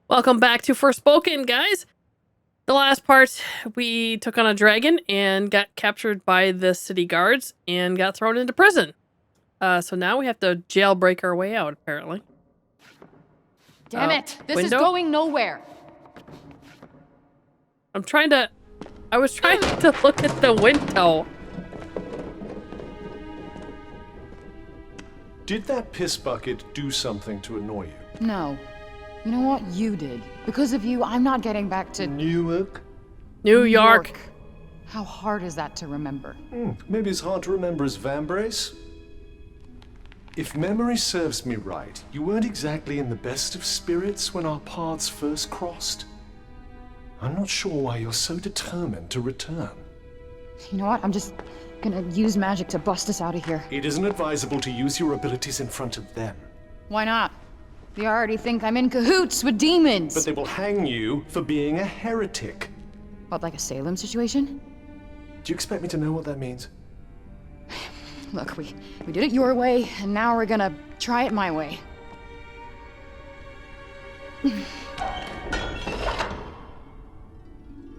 Welcome back to Forspoken, guys. The last part, we took on a dragon and got captured by the city guards and got thrown into prison. So now we have to jailbreak our way out, apparently. Damn it! This window? is going nowhere. I was trying to look at the window. Did that piss bucket do something to annoy you? No. You know what? You did. Because of you, I'm not getting back to... Newark? New York. How hard is that to remember? Maybe as hard to remember as Vambrace? If memory serves me right, you weren't exactly in the best of spirits when our paths first crossed. I'm not sure why you're so determined to return. You know what? I'm just gonna use magic to bust us out of here. It isn't advisable to use your abilities in front of them. Why not? They already think I'm in cahoots with demons. But they will hang you for being a heretic. What, like a Salem situation? Do you expect me to know what that means? Look, we did it your way, and now we're gonna try it my way.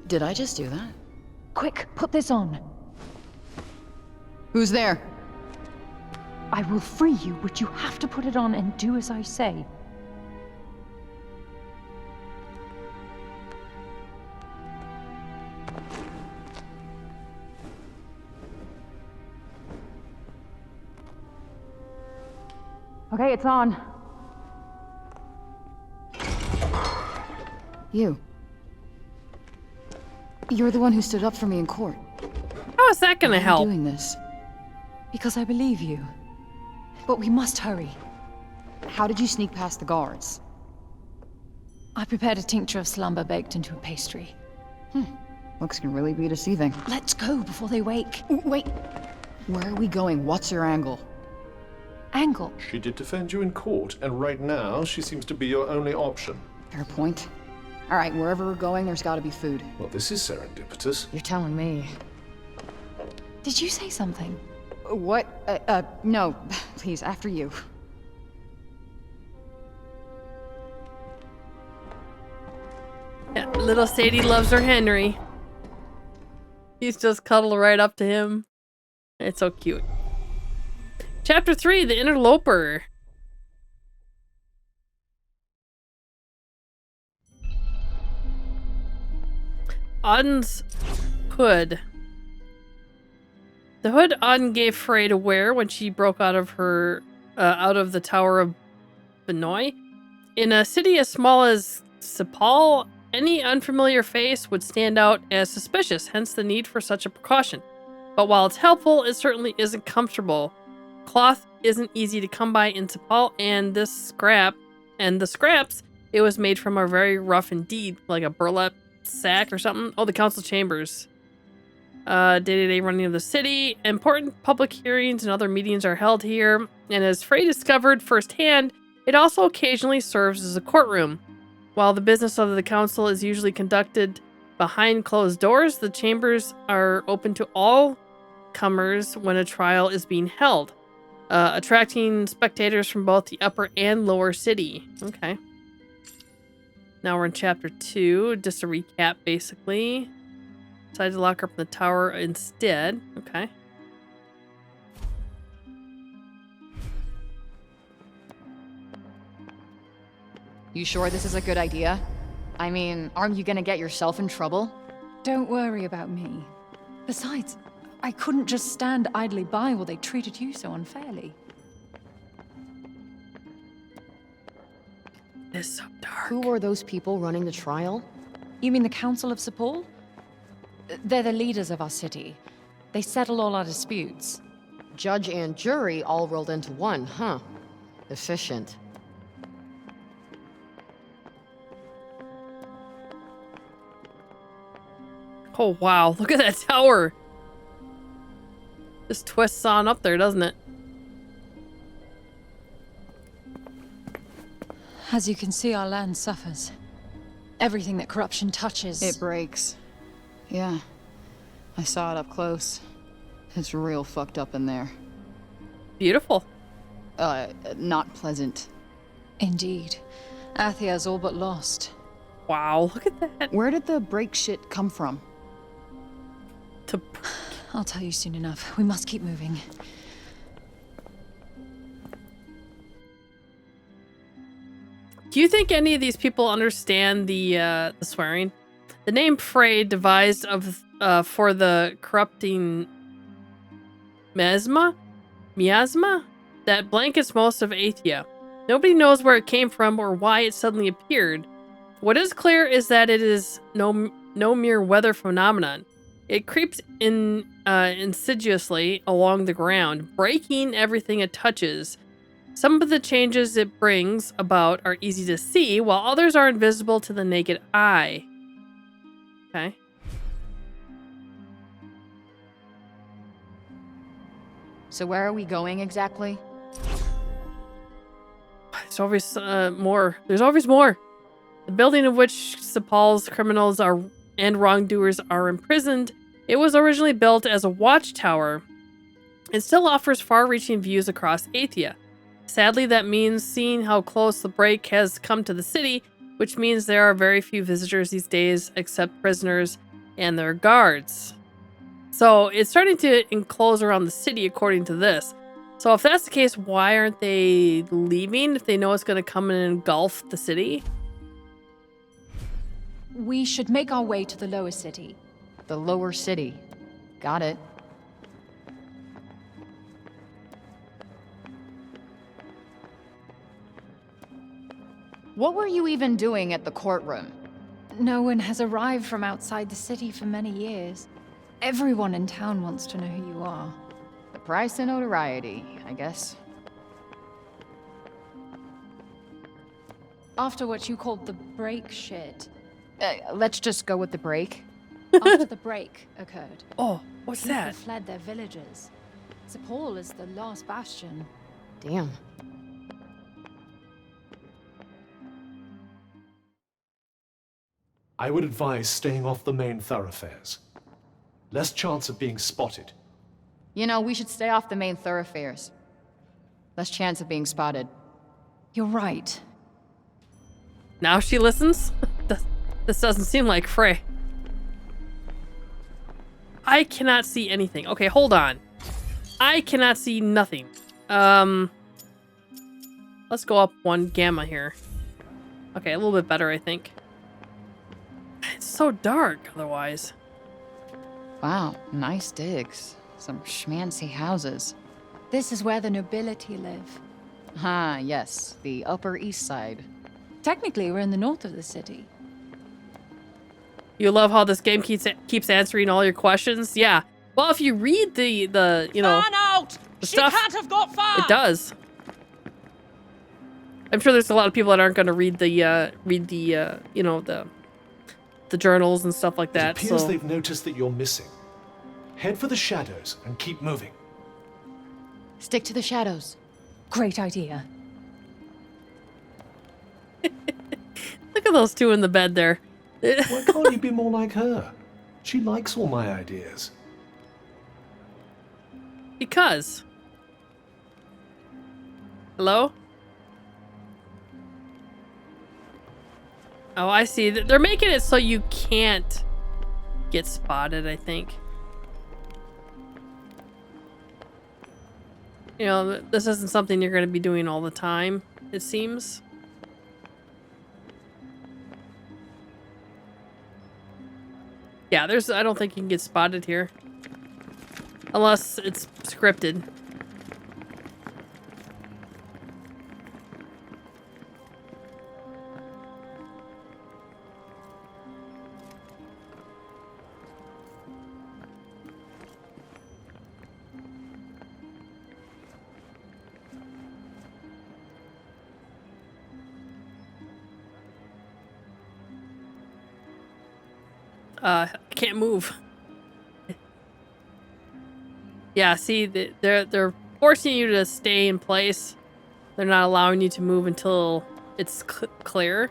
Did I just do that? Quick, put this on. Who's there? I will free you, but you have to put it on and do as I say. Okay, it's on. You're the one who stood up for me in court. How is that gonna help? Why are you doing this? Because I believe you. But we must hurry. How did you sneak past the guards? I prepared a tincture of slumber baked into a pastry. Looks can really be deceiving. Let's go before they wake. Wait. Where are we going? What's your angle? Angle. She did defend you in court, and right now she seems to be your only option. Fair point. All right, wherever we're going, there's got to be food. Well, this is serendipitous. You're telling me. Did you say something? What? No. Please, after you. Yeah, little Sadie loves her Henry. He's just cuddled right up to him. It's so cute. Chapter 3, The Interloper. Auden's hood. The hood Auden gave Frey to wear when she broke out of the Tower of Benoy. In a city as small as Cipal, any unfamiliar face would stand out as suspicious, hence the need for such a precaution. But while it's helpful, it certainly isn't comfortable. Cloth isn't easy to come by in Cipal, and the scraps, it was made from are very rough indeed, like a burlap sack or something. Oh, the council chambers. Day-to-day running of the city. Important public hearings and other meetings are held here, and as Frey discovered firsthand, it also occasionally serves as a courtroom. While the business of the council is usually conducted behind closed doors, the chambers are open to all comers when a trial is being held, attracting spectators from both the upper and lower city. Okay. Now we're in chapter 2. Just a recap, basically. Decided to lock her up in the tower instead. Okay. You sure this is a good idea? I mean, aren't you gonna get yourself in trouble? Don't worry about me. Besides, I couldn't just stand idly by while they treated you so unfairly. It's so dark. Who were those people running the trial? You mean the Council of Cipal? They're the leaders of our city. They settle all our disputes. Judge and jury all rolled into one, huh? Efficient. Oh, wow. Look at that tower. Just twists on up there, doesn't it? As you can see, our land suffers. Everything that corruption touches... It breaks. Yeah. I saw it up close. It's real fucked up in there. Beautiful. Not pleasant. Indeed. Athia's all but lost. Wow, look at that. Where did the break shit come from? To I'll tell you soon enough. We must keep moving. Do you think any of these people understand the swearing? The name Frey, devised for the corrupting miasma that blankets most of Athia. Nobody knows where it came from or why it suddenly appeared. What is clear is that it is no mere weather phenomenon. It creeps in insidiously along the ground, breaking everything it touches. Some of the changes it brings about are easy to see, while others are invisible to the naked eye. Okay. So where are we going exactly? There's always more. There's always more. The building of which Cipal's criminals and wrongdoers are imprisoned. It was originally built as a watchtower and still offers far-reaching views across Athia. Sadly, that means seeing how close the break has come to the city, which means there are very few visitors these days except prisoners and their guards. So it's starting to enclose around the city according to this. So if that's the case, why aren't they leaving if they know it's going to come and engulf the city? We should make our way to the lower city. The lower city. Got it. What were you even doing at the courtroom? No one has arrived from outside the city for many years. Everyone in town wants to know who you are. The price of notoriety, I guess. After what you called the break shit. Let's just go with the break. After the break occurred, Oh, what's people that? fled their villages. Cipal is the last bastion. Damn. I would advise staying off the main thoroughfares. Less chance of being spotted. You know, we should stay off the main thoroughfares. Less chance of being spotted. You're right. Now she listens? This doesn't seem like Frey. I cannot see anything. Okay, hold on. I cannot see nothing. Let's go up one gamma here. Okay, a little bit better, I think. It's so dark otherwise. Wow, nice digs. Some schmancy houses. This is where the nobility live. Ah, yes, the Upper East Side. Technically, we're in the north of the city. You love how this game keeps answering all your questions? Yeah. Well, if you read the you know, Fan out! the She stuff, can't have got far! it does. I'm sure there's a lot of people that aren't going to read the you know, the journals and stuff like that. It appears So they've noticed that you're missing. Head for the shadows and keep moving. Stick to the shadows. Great idea. look at those two in the bed there. Why can't you be more like her? She likes all my ideas. Because. Hello? Oh, I see. They're making it so you can't get spotted, I think. You know, this isn't something you're going to be doing all the time, it seems. Yeah, I don't think you can get spotted here. Unless it's scripted. Can't move. Yeah, see, they're forcing you to stay in place. They're not allowing you to move until it's clear.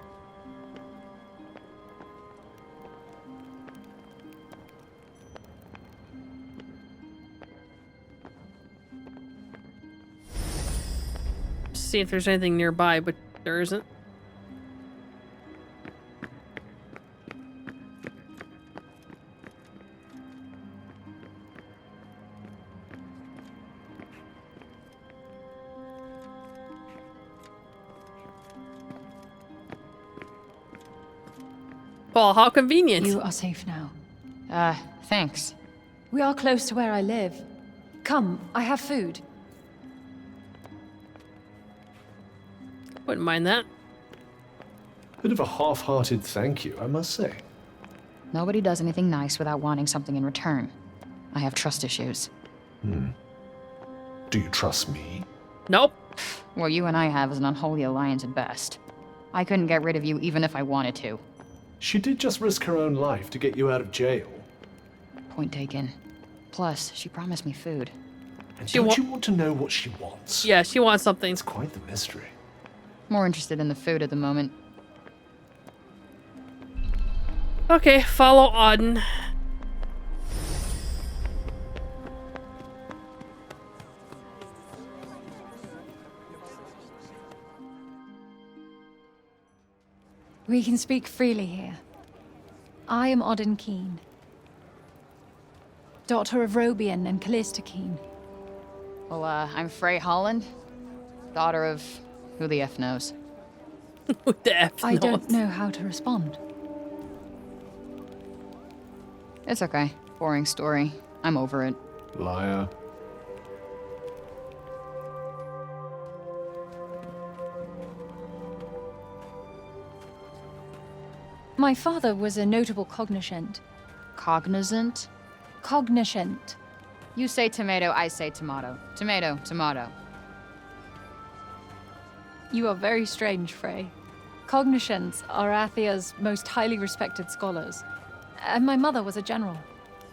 See if there's anything nearby, but there isn't. Well, how convenient. You are safe now. Thanks. We are close to where I live. Come, I have food. Wouldn't mind that. Bit of a half-hearted thank you, I must say. Nobody does anything nice without wanting something in return. I have trust issues. Do you trust me? Nope. What you and I have is an unholy alliance at best. I couldn't get rid of you even if I wanted to. She did just risk her own life to get you out of jail. Point taken. Plus, she promised me food. And She don't you want to know what she wants? Yeah, she wants something. It's quite the mystery. More interested in the food at the moment. Okay, follow Auden. We can speak freely here. I am Auden Keen, daughter of Robian and Callista Keen. Well, I'm Frey Holland, daughter of who the F knows. What the F I don't knows? know how to respond. It's okay. Boring story. I'm over it. Liar. My father was a notable cognoscent. Cognizant? Cognoscent. You say tomato, I say tomato. Tomato, tomato. You are very strange, Frey. Cognoscents are Athia's most highly respected scholars. And my mother was a general.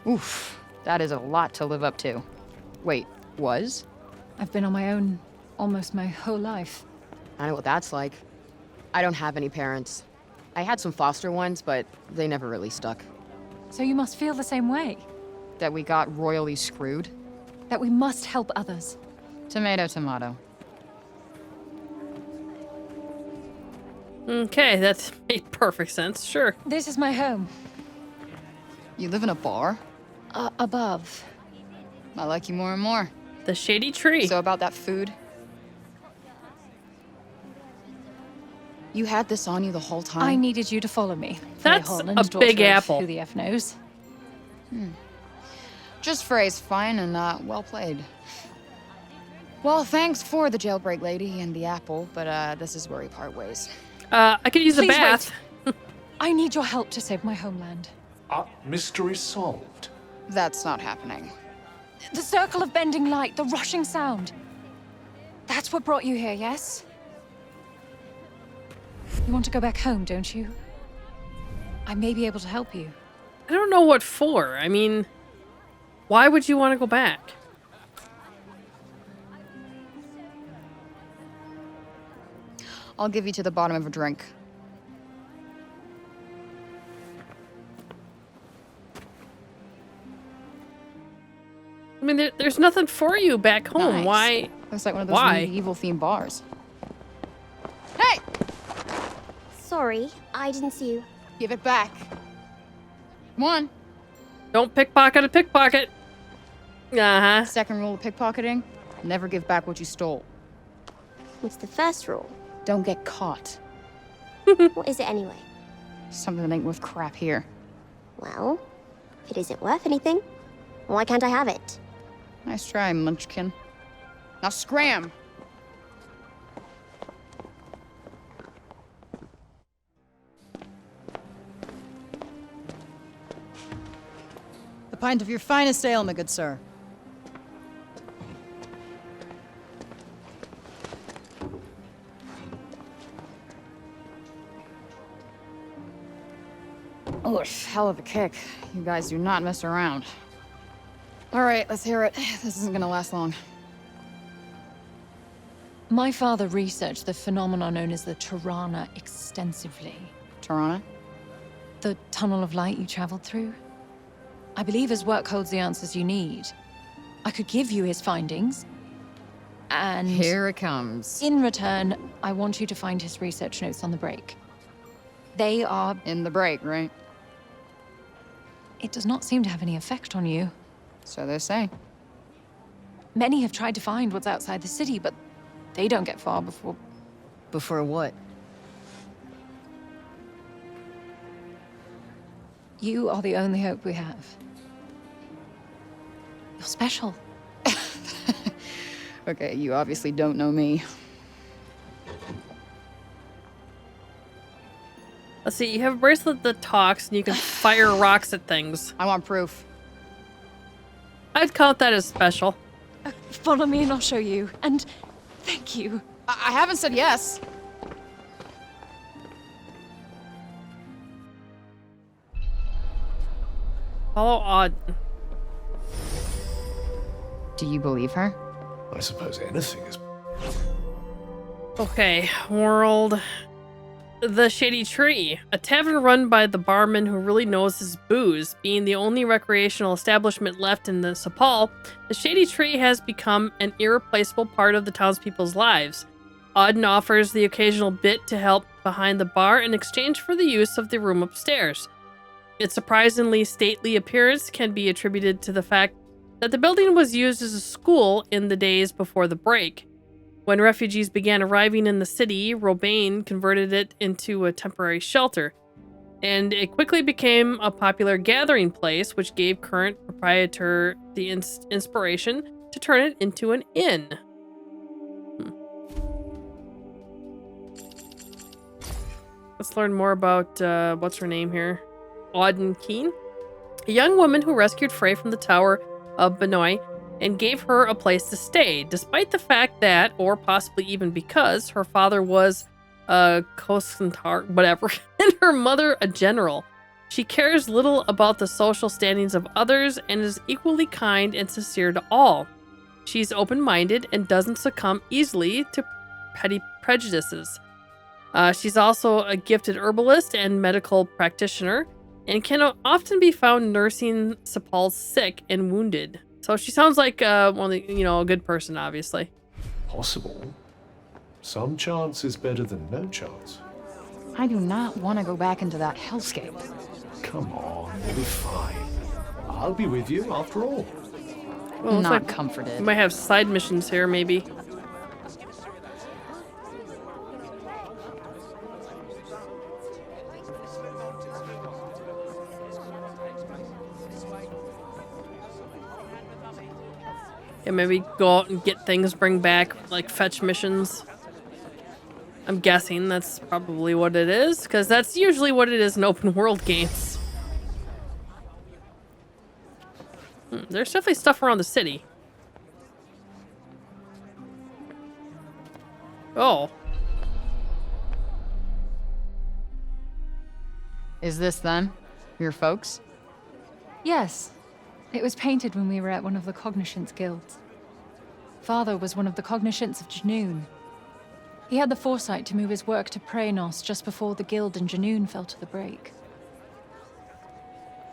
Oof. That is a lot to live up to. Wait, was? I've been on my own almost my whole life. I know what that's like. I don't have any parents. I had some foster ones, but they never really stuck. So you must feel the same way. That we got royally screwed? That we must help others. Tomato, tomato. Okay, that made perfect sense. Sure. This is my home. You live in a bar? Above. I like you more and more. The shady tree. So about that food? You had this on you the whole time? I needed you to follow me. That's Frey a Holland, daughter big of apple. Who the F knows? Just phrase fine and well played. Well, thanks for the jailbreak lady and the apple, but this is where we part ways. I could use a Please bath. I need your help to save my homeland. Mystery solved. That's not happening. The circle of bending light, the rushing sound. That's what brought you here, yes? You want to go back home, don't you? I may be able to help you. I don't know what for. I mean, why would you want to go back? I'll give you to the bottom of a drink. I mean, there's nothing for you back home. Nice. Why? Looks like one of those Why? medieval themed bars. Hey! Sorry, I didn't see you. Give it back. Come on. Don't pickpocket a pickpocket. Uh-huh. Second rule of pickpocketing, never give back what you stole. What's the first rule? Don't get caught. What is it anyway? Something that ain't worth crap here. Well, if it isn't worth anything, why can't I have it? Nice try, Munchkin. Now scram! A pint of your finest ale, my good sir. Oof, hell of a kick. You guys do not mess around. Alright, let's hear it. This isn't gonna last long. My father researched the phenomenon known as the Tirana extensively. Tirana? The tunnel of light you traveled through? I believe his work holds the answers you need. I could give you his findings. And Here it comes. in return, I want you to find his research notes on the break. They are... In the break, right? It does not seem to have any effect on you. So they say. Many have tried to find what's outside the city, but they don't get far before... Before what? You are the only hope we have. You're special. Okay, you obviously don't know me. Let's see, you have a bracelet that talks and you can fire rocks at things. I want proof. I'd count that as special. Follow me and I'll show you. And thank you. I haven't said yes. Follow Auden. Do you believe her? I suppose anything is. Okay, world. The Shady Tree, a tavern run by the barman who really knows his booze. Being the only recreational establishment left in the Cipal, the Shady Tree has become an irreplaceable part of the townspeople's lives. Auden offers the occasional bit to help behind the bar in exchange for the use of the room upstairs. Its surprisingly stately appearance can be attributed to the fact that the building was used as a school in the days before the break. When refugees began arriving in the city, Robane converted it into a temporary shelter, and it quickly became a popular gathering place, which gave current proprietor the inspiration to turn it into an inn. Let's learn more about, what's her name here? Auden Keen, a young woman who rescued Frey from the Tower of Benoit and gave her a place to stay, despite the fact that, or possibly even because, her father was a Kosantar, whatever, and her mother a general. She cares little about the social standings of others and is equally kind and sincere to all. She's open-minded and doesn't succumb easily to petty prejudices. She's also a gifted herbalist and medical practitioner, and can often be found nursing Cipal's sick and wounded. So she sounds like a good person, obviously. Possible. Some chance is better than no chance. I do not want to go back into that hellscape. Come on, you'll be fine. I'll be with you after all. Well, looks Not like comforted. we might have side missions here, maybe. Yeah, maybe go out and get things, bring back, like, fetch missions. I'm guessing that's probably what it is, because that's usually what it is in open world games. There's definitely stuff around the city. Oh. Is this them? Your folks? Yes. It was painted when we were at one of the Cognoscence guilds. Father was one of the Cognoscents of Janoon. He had the foresight to move his work to Praenos just before the guild in Janoon fell to the break.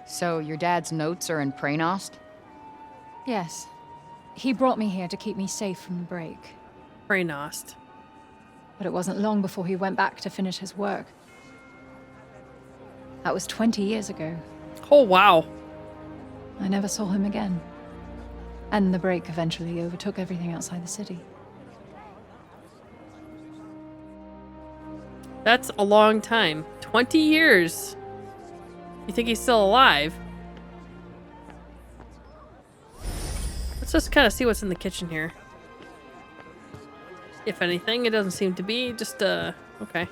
So your dad's notes are in Praenost? Yes. He brought me here to keep me safe from the break. Praenost. But it wasn't long before he went back to finish his work. That was 20 years ago. Oh, wow. I never saw him again. And the break eventually overtook everything outside the city. That's a long time. 20 years. You think he's still alive? Let's just kind of see what's in the kitchen here. If anything, it doesn't seem to be. Just, okay.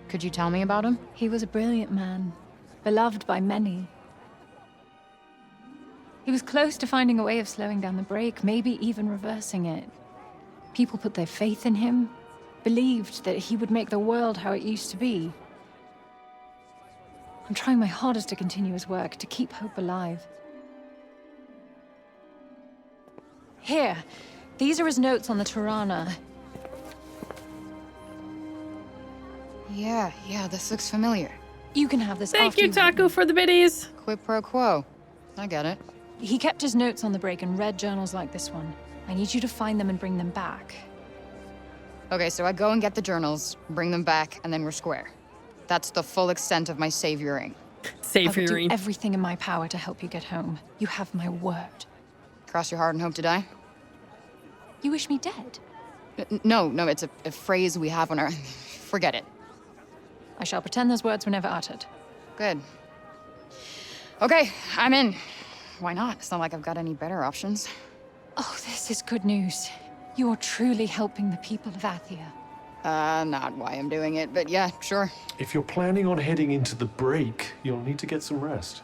Could you tell me about him? He was a brilliant man, beloved by many. He was close to finding a way of slowing down the break, maybe even reversing it. People put their faith in him, believed that he would make the world how it used to be. I'm trying my hardest to continue his work, to keep hope alive. Here, these are his notes on the Tirana. Yeah, this looks familiar. You can have this Thank after you, you've Taku, for the biddies. Quid pro quo. I get it. He kept his notes on the break and read journals like this one. I need you to find them and bring them back. Okay, so I go and get the journals, bring them back, and then we're square. That's the full extent of my savioring. I will Savoring. do everything in my power to help you get home. You have my word. Cross your heart and hope to die? You wish me dead? No, it's a phrase we have on our... Forget it. I shall pretend those words were never uttered. Good. Okay, I'm in. Why not? It's not like I've got any better options. Oh, this is good news. You're truly helping the people of Athia. Not why I'm doing it, but yeah, sure. If you're planning on heading into the break, you'll need to get some rest.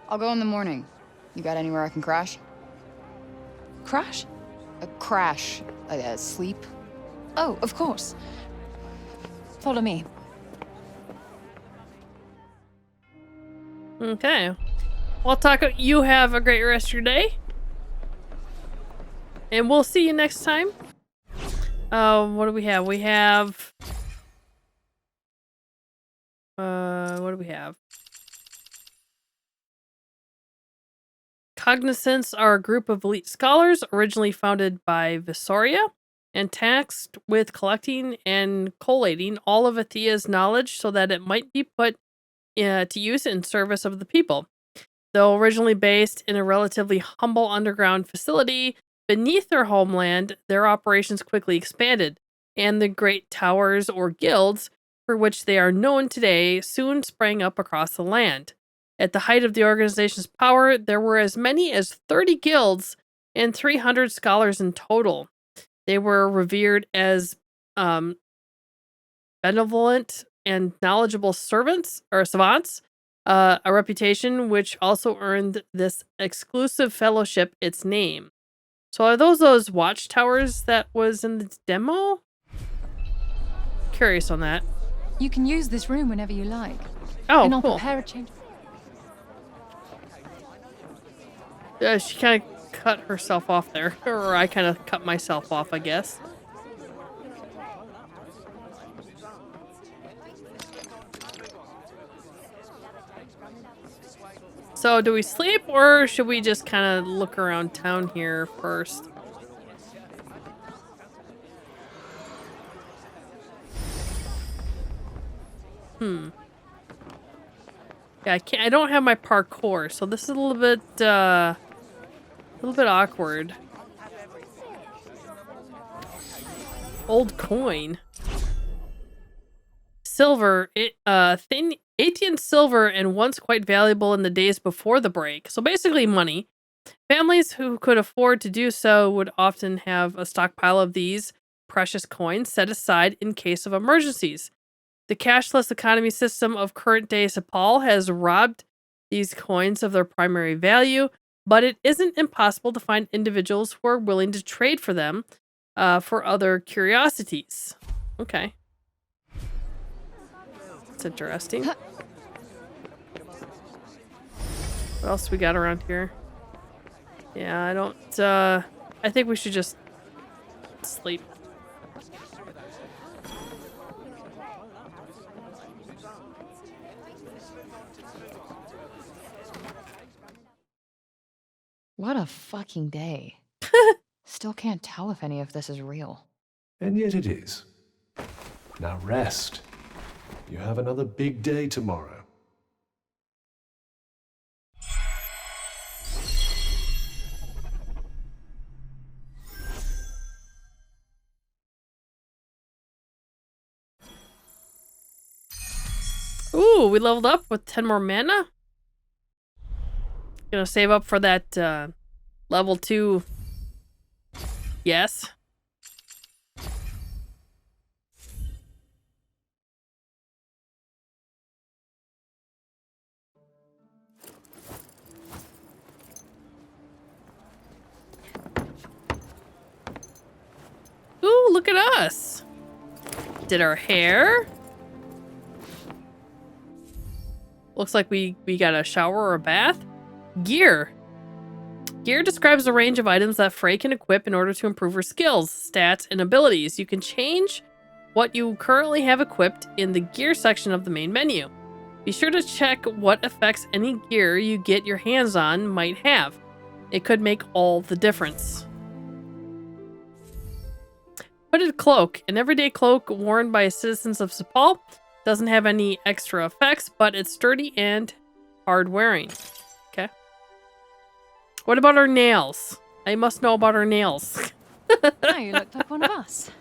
I'll go in the morning. You got anywhere I can crash? Crash? A crash. Sleep. Oh, of course. Follow me. Okay. Well, Taco, you have a great rest of your day. And we'll see you next time. What do we have? We have... what do we have? Cognizants are a group of elite scholars originally founded by Visoria and tasked with collecting and collating all of Athia's knowledge so that it might be put to use in service of the people. Though originally based in a relatively humble underground facility beneath their homeland, their operations quickly expanded, and the great towers or guilds for which they are known today soon sprang up across the land. At the height of the organization's power, there were as many as 30 guilds and 300 scholars in total. They were revered as benevolent and knowledgeable savants, a reputation which also earned this exclusive fellowship its name. So are those watchtowers that was in the demo? Curious on that. You can use this room whenever you like. Oh, and I'll cool. prepare a change. She kind of cut herself off there. Or I kind of cut myself off, I guess. So do we sleep or should we just kind of look around town here first? Yeah, I don't have my parkour, so this is a little bit awkward. Old coin. Silver, thin Athenian silver, and once quite valuable in the days before the break. So basically money. Families who could afford to do so would often have a stockpile of these precious coins set aside in case of emergencies. The cashless economy system of current-day Cipal has robbed these coins of their primary value, but it isn't impossible to find individuals who are willing to trade for them for other curiosities. Okay. That's interesting. What else we got around here? Yeah, I don't... I think we should just sleep. What a fucking day. Still can't tell if any of this is real. And yet it is. Now rest. You have another big day tomorrow. Ooh, we leveled up with 10 more mana. Gonna save up for that level 2. Yes. Ooh, look at us. Did our hair. Looks like we got a shower or a bath. Gear. Gear describes a range of items that Frey can equip in order to improve her skills, stats, and abilities. You can change what you currently have equipped in the gear section of the main menu. Be sure to check what effects any gear you get your hands on might have. It could make all the difference. Hooded cloak. An everyday cloak worn by citizens of Cipal. Doesn't have any extra effects, but it's sturdy and hard wearing. Okay. What about our nails? I must know about our nails. Now you look like one of us.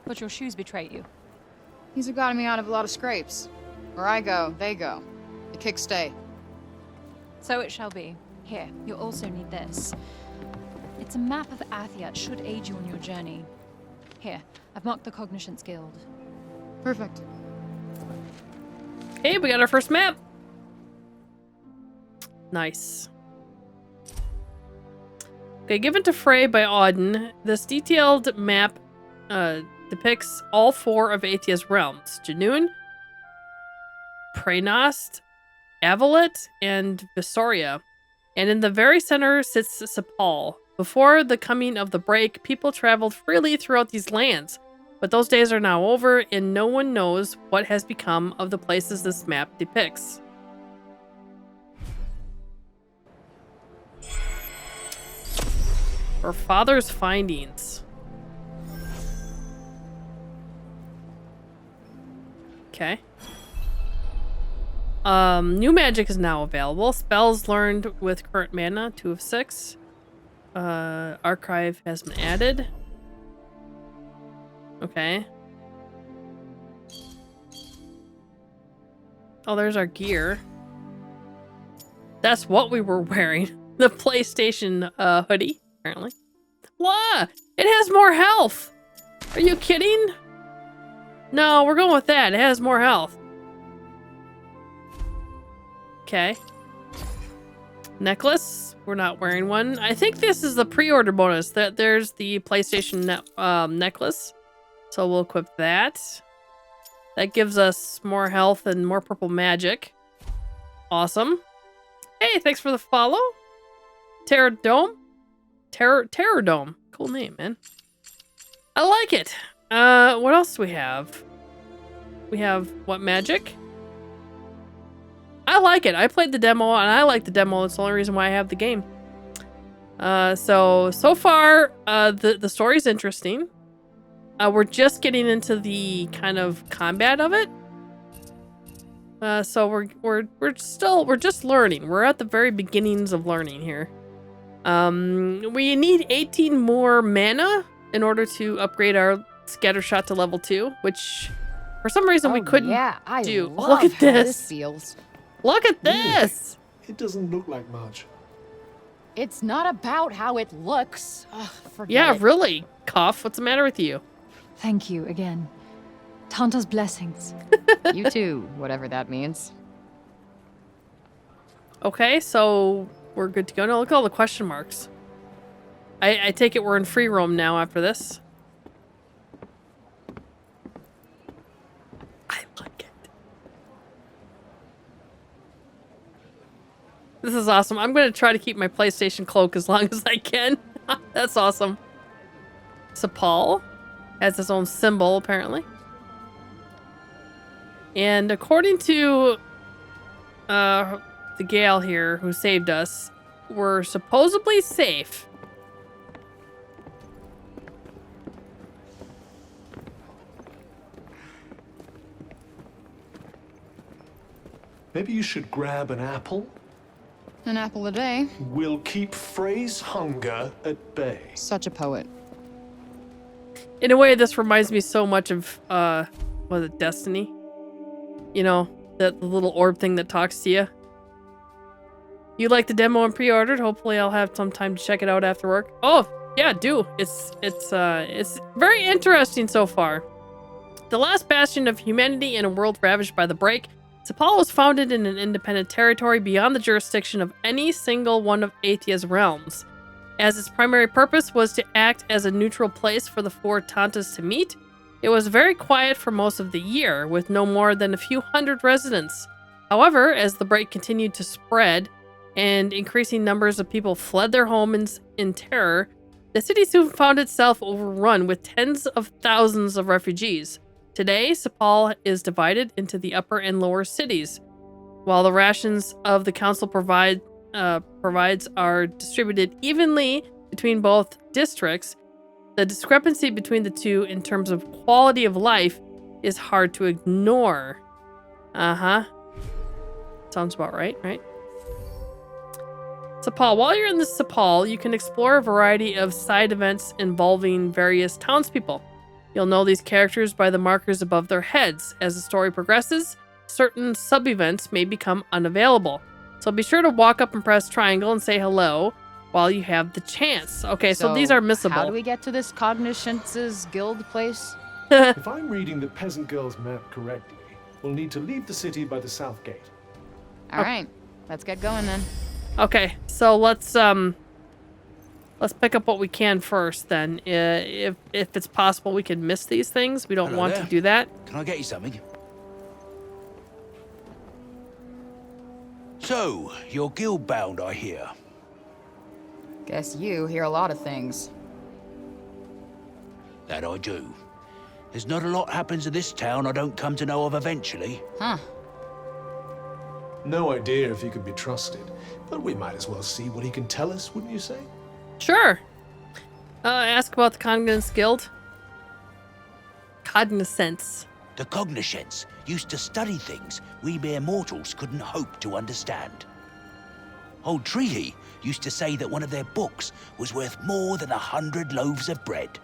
But your shoes betray you. These have gotten me out of a lot of scrapes. Where I go, they go. The kicks stay. So it shall be. Here, you'll also need this. It's a map of Athia. It should aid you on your journey. Here, I've marked the Cognizance Guild. Perfect. Hey, we got our first map. Nice. Okay, given to Frey by Auden, this detailed map depicts all 4 of Athia's realms: Junoon, Praenost, Avalet, and Visoria. And in the very center sits Cipal. Before the coming of the break, people traveled freely throughout these lands. But those days are now over, and no one knows what has become of the places this map depicts. Her father's findings. Okay. New magic is now available. Spells learned with current mana, 2 of 6. Archive has been added. Okay. Oh, there's our gear. That's what we were wearing. The PlayStation hoodie, apparently. What? It has more health. Are you kidding? No, we're going with that. It has more health. Okay. Necklace. We're not wearing one. I think this is the pre-order bonus. That there's the PlayStation necklace. So we'll equip that. That gives us more health and more purple magic. Awesome. Hey, thanks for the follow. Terror Dome? Terror Dome. Cool name, man. I like it. What else do we have? We have what magic? I like it. I played the demo and I like the demo. It's the only reason why I have the game. So far, the story's interesting. We're just getting into the kind of combat of it. So we're just learning. We're at the very beginnings of learning here. We need 18 more mana in order to upgrade our scatter shot to level 2, which for some reason we couldn't do. Love Look at how this. feels. Look at this. It doesn't look like much. It's not about how it looks. Ugh, forget Yeah, it. really. Cuff, what's the matter with you? Thank you again. Tanta's blessings. You too, whatever that means. Okay, so we're good to go. No, look at all the question marks. I take it we're in free roam now after this. I like it. This is awesome. I'm going to try to keep my PlayStation cloak as long as I can. That's awesome. Cipal has his own symbol, apparently. And according to the gal here who saved us, we're supposedly safe. Maybe you should grab an apple. An apple a day. We'll keep Frey's hunger at bay. Such a poet. In a way, this reminds me so much of, was it Destiny? You know, the little orb thing that talks to you. You like the demo and pre-ordered? Hopefully I'll have some time to check it out after work. Oh, yeah, do. It's very interesting so far. The last bastion of humanity in a world ravaged by the break, Cipal was founded in an independent territory beyond the jurisdiction of any single one of Athia's realms. As its primary purpose was to act as a neutral place for the 4 Tantas to meet, it was very quiet for most of the year, with no more than a few hundred residents. However, as the break continued to spread, and increasing numbers of people fled their homes in terror, the city soon found itself overrun with tens of thousands of refugees. Today, Cipal is divided into the upper and lower cities. While the rations of the council provides are distributed evenly between both districts, the discrepancy between the two in terms of quality of life is hard to ignore. Sounds about right, right? Cipal. While you're in the Cipal, you can explore a variety of side events involving various townspeople. You'll know these characters by the markers above their heads. As the story progresses, certain sub-events may become unavailable. So be sure to walk up and press triangle and say hello while you have the chance. Okay, so these are missable. How do we get to this Cognoscence's guild place? If I'm reading the peasant girl's map correctly, we'll need to leave the city by the south gate. All right, let's get going then. Okay, so let's pick up what we can first then. If it's possible we can miss these things, we don't want to do that. Can I get you something? So, you're guild bound, I hear. Guess you hear a lot of things. That I do. There's not a lot happens in this town I don't come to know of eventually. Huh. No idea if he could be trusted, but we might as well see what he can tell us, wouldn't you say? Sure. Ask about the Cognizance Guild. Cognizance. The Cognoscence used to study things we mere mortals couldn't hope to understand. Old Treaty used to say that one of their books was worth more than 100 loaves of bread.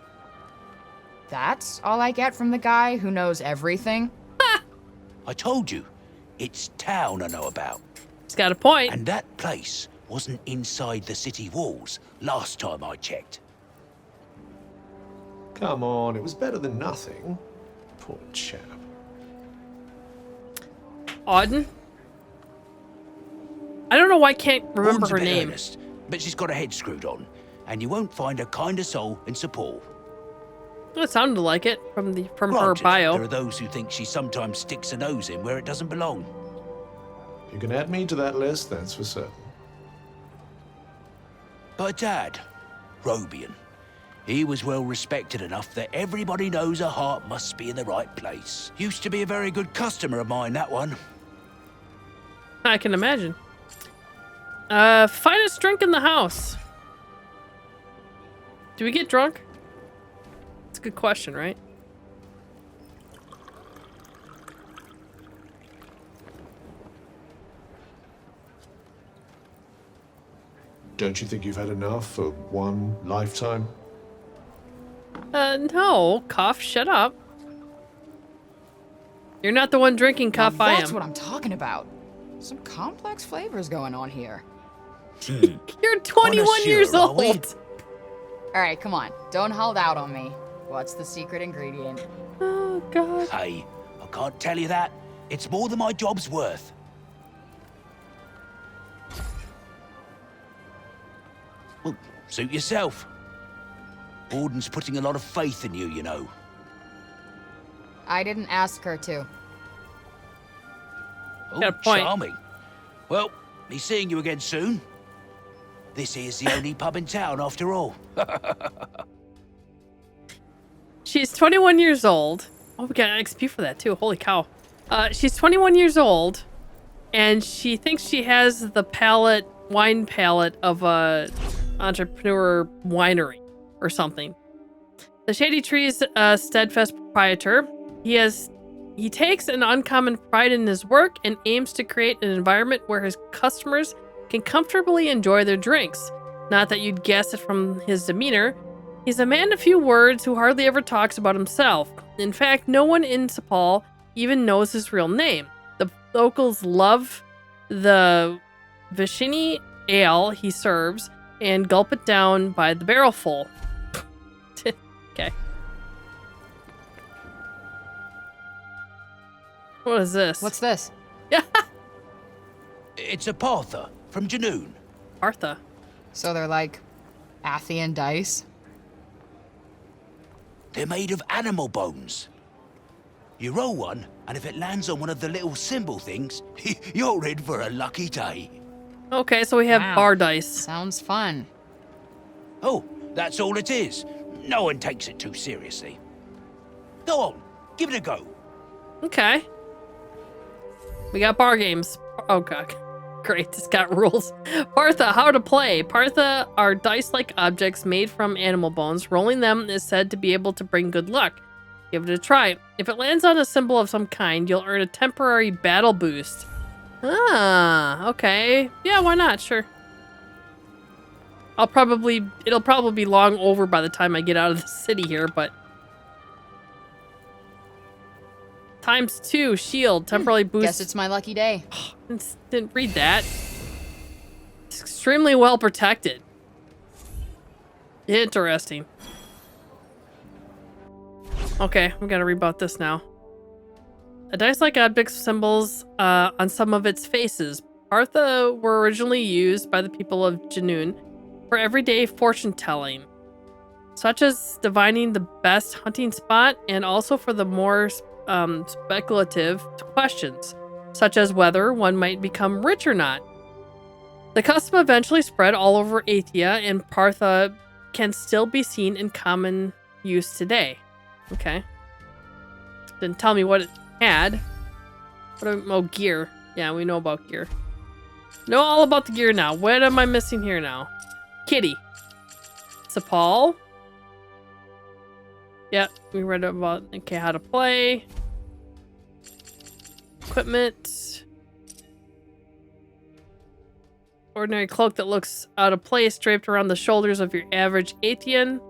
That's all I get from the guy who knows everything? I told you, it's town I know about. He's got a point. And that place wasn't inside the city walls last time I checked. Come on, it was better than nothing. Poor chap. Auden? I don't know why I can't remember Auden's her a bit name. earnest, but she's got her head screwed on, and you won't find a kinder soul in support. It sounded like it from her Granted, bio. there are those who think she sometimes sticks her nose in where it doesn't belong. You can add me to that list, that's for certain. But Dad, Robian, he was well respected enough that everybody knows her heart must be in the right place. Used to be a very good customer of mine, that one. I can imagine. Finest drink in the house. Do we get drunk? That's a good question, right? Don't you think you've had enough for one lifetime? No, Cuff, shut up. You're not the one drinking, Cuff, I am. That's what I'm talking about. Some complex flavors going on here. You're 21 years Connoisseur, are we? old. All right, come on. Don't hold out on me. What's the secret ingredient? Oh, God. Hey, I can't tell you that. It's more than my job's worth. Well, suit yourself. Auden's putting a lot of faith in you, you know. I didn't ask her to. Oh, Got a point. charming. Well, be seeing you again soon. This is the only pub in town, after all. She's 21 years old. Oh, we got XP for that, too. Holy cow. She's 21 years old, and she thinks she has the wine palate of a entrepreneur winery or something. The Shady Tree's steadfast proprietor. He takes an uncommon pride in his work and aims to create an environment where his customers can comfortably enjoy their drinks. Not that you'd guess it from his demeanor. He's a man of few words who hardly ever talks about himself. In fact, no one in Cipal even knows his real name. The locals love the Vishini ale he serves and gulp it down by the barrelful. Okay. What is this? What's this? It's a Partha from Janoon. Artha. So they're like Athian dice? They're made of animal bones. You roll one, and if it lands on one of the little symbol things, you're in for a lucky day. Okay, so we have Wow. bar dice. Sounds fun. Oh, that's all it is. No one takes it too seriously. Go on, give it a go. Okay. We got bar games. Oh, God. Great, it's got rules. Partha, how to play. Partha are dice-like objects made from animal bones. Rolling them is said to be able to bring good luck. Give it a try. If it lands on a symbol of some kind, you'll earn a temporary battle boost. Ah, okay. Yeah, why not? Sure. it'll probably be long over by the time I get out of the city here, but ×2 shield temporarily boost. Guess it's my lucky day. Didn't read that. It's extremely well protected. Interesting. Okay, we gotta read about this now. A dice-like object symbols on some of its faces. Partha were originally used by the people of Junoon for everyday fortune-telling, such as divining the best hunting spot, and also for the more speculative questions, such as whether one might become rich or not. The custom eventually spread all over Athia, and Partha can still be seen in common use today. Okay. Didn't tell me what it had. Oh, gear. Yeah, we know about gear. Know all about the gear now. What am I missing here now? Kitty. Cipal. Yep, we read about, okay, how to play. Equipment. Ordinary cloak that looks out of place draped around the shoulders of your average Athian.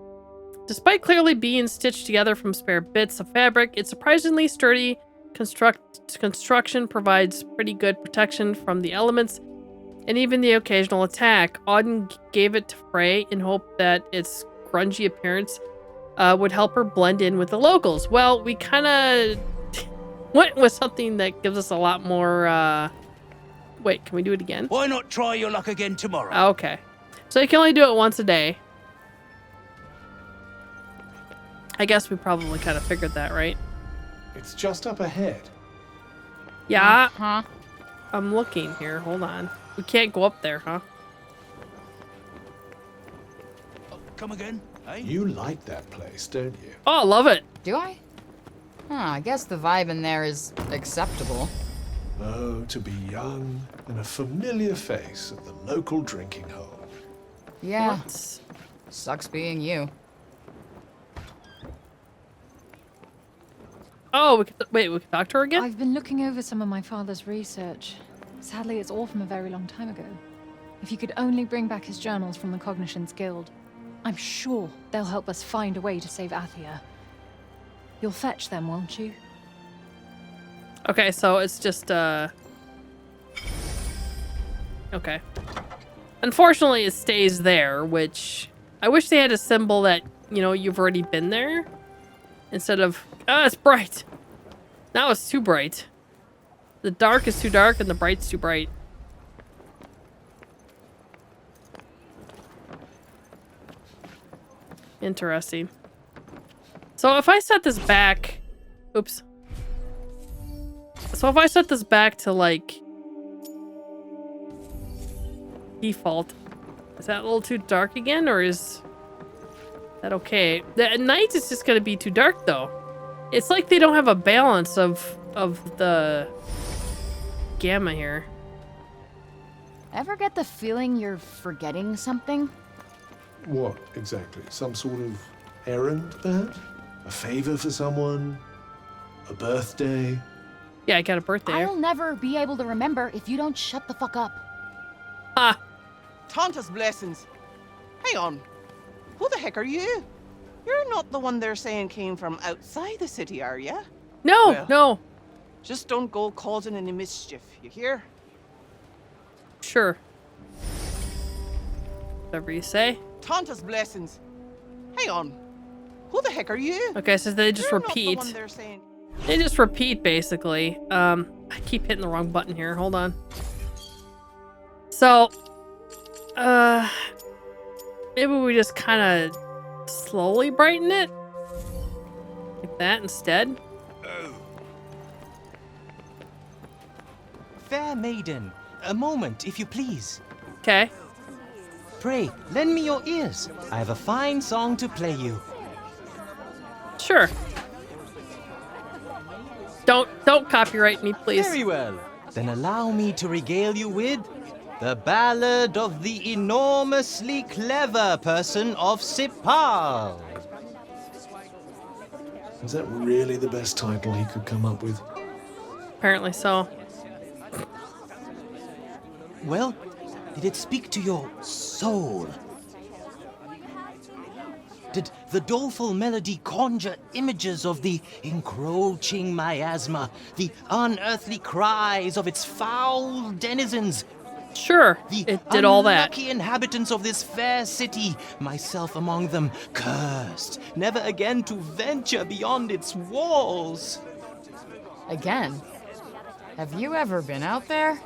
Despite clearly being stitched together from spare bits of fabric, its surprisingly sturdy construction provides pretty good protection from the elements and even the occasional attack. Auden gave it to Frey in hope that its grungy appearance would help her blend in with the locals. Well, we kind of went with something that gives us a lot more... Wait, can we do it again? Why not try your luck again tomorrow? Okay. So you can only do it once a day. I guess we probably kind of figured that, right? It's just up ahead. Yeah. Huh? I'm looking here. Hold on. We can't go up there, huh? Oh, come again, eh? You like that place, don't you? Oh, I love it. Do I? I guess the vibe in there is acceptable. Oh, to be young and a familiar face at the local drinking hole. Yeah. What? Sucks being you. Oh, wait, we can talk to her again? I've been looking over some of my father's research. Sadly, it's all from a very long time ago. If you could only bring back his journals from the Cognitions Guild, I'm sure they'll help us find a way to save Athia. You'll fetch them, won't you? Okay, so it's just, okay. Unfortunately, it stays there, which I wish they had a symbol that, you know, you've already been there. Instead of, it's bright. Now it's too bright. The dark is too dark and the bright's too bright. Interesting. So if I set this back, oops. So if I set this back to like default, is that a little too dark again, or is that okay? At night it's just gonna be too dark though. It's like they don't have a balance of the gamma here. Ever get the feeling you're forgetting something? What, exactly? Some sort of errand, perhaps? A favor for someone? A birthday? Yeah, I got a birthday. I'll never be able to remember if you don't shut the fuck up. Ah, Tanta's blessings. Hang on. Who the heck are you? You're not the one they're saying came from outside the city, are you? no, Well. no. Just don't go causing any mischief, you hear? Sure. Whatever you say. Tanta's blessings. Hang on. Who the heck are you? Okay, so they just You're not repeat. the one they're saying. They just repeat, basically. I keep hitting the wrong button here. Hold on. So, maybe we just kind of slowly brighten it? Like that instead? Fair maiden, a moment, if you please. Okay. Pray, lend me your ears. I have a fine song to play you. Sure. Don't copyright me, please. Very well. Then allow me to regale you with the ballad of the enormously clever person of Cipal. Is that really the best title he could come up with? Apparently so. Well, did it speak to your soul? Did the doleful melody conjure images of the encroaching miasma, the unearthly cries of its foul denizens? Sure, The it did all that. unlucky inhabitants of this fair city, myself among them, cursed, never again to venture beyond its walls. Again? Have you ever been out there?